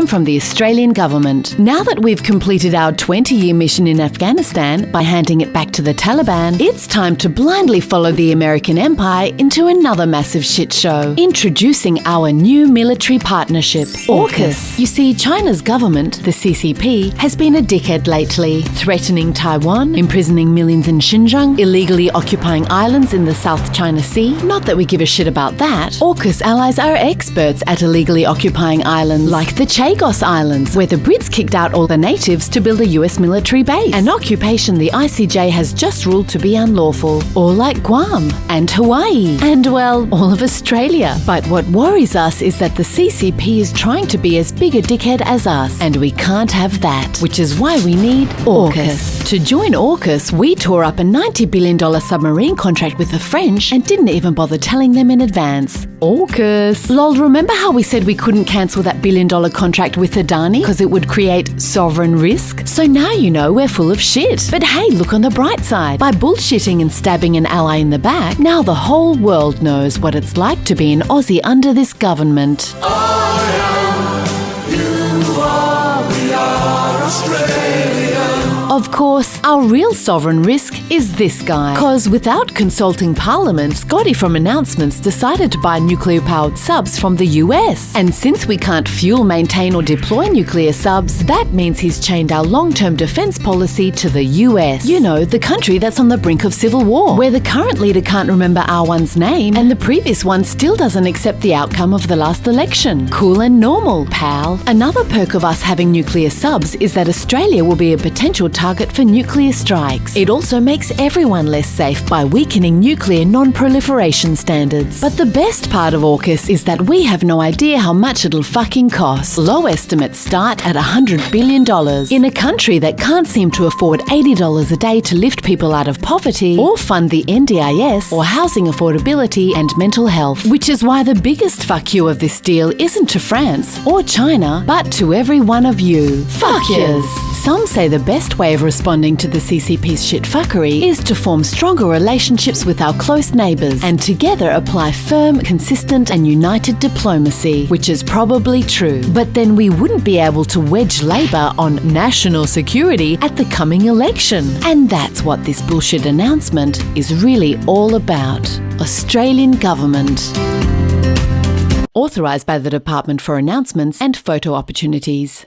came from the Australian government. Now that we've completed our 20-year mission in Afghanistan by handing it back to the Taliban, it's time to blindly follow the American empire into another massive shit show. Introducing our new military partnership, Aukus. You see, China's government, the CCP, has been a dickhead lately, threatening Taiwan, imprisoning millions in Xinjiang, illegally occupying islands in the South China Sea. Not that we give a shit about that. Aukus allies are experts at illegally occupying islands, like the Chagos Islands, where the Brits kicked out all the natives to build a US military base, an occupation the ICJ has just ruled to be unlawful. Or like Guam, and Hawaii, and well, all of Australia. But what worries us is that the CCP is trying to be as big a dickhead as us, and we can't have that, which is why we need Aukus. To join Aukus, we tore up a $90 billion submarine contract with the French and didn't even bother telling them in advance. Aukus. Lol, remember how we said we couldn't cancel that $1 billion contract with Adani because it would create sovereign risk? So now you know we're full of shit. But hey, look on the bright side. By bullshitting and stabbing an ally in the back, now the whole world knows what it's like to be an Aussie under this government. Of course, our real sovereign risk is this guy. Cause without consulting Parliament, Scotty from Announcements decided to buy nuclear-powered subs from the US. And since we can't fuel, maintain or deploy nuclear subs, that means he's chained our long-term defense policy to the US. You know, the country that's on the brink of civil war, where the current leader can't remember our one's name and the previous one still doesn't accept the outcome of the last election. Cool and normal, pal. Another perk of us having nuclear subs is that Australia will be a potential target for nuclear strikes. It also makes everyone less safe by weakening nuclear non-proliferation standards. But the best part of Aukus is that we have no idea how much it'll fucking cost. Low estimates start at $100 billion. In a country that can't seem to afford $80 a day to lift people out of poverty, or fund the NDIS, or housing affordability and mental health. Which is why the biggest fuck you of this deal isn't to France or China, but to every one of you. Fuck yous. Some say the best way of responding to the CCP's shitfuckery is to form stronger relationships with our close neighbours and together apply firm, consistent and united diplomacy, which is probably true. But then we wouldn't be able to wedge Labour on national security at the coming election. And that's what this bullshit announcement is really all about. Australian government. Authorised by the Department for Announcements and Photo Opportunities.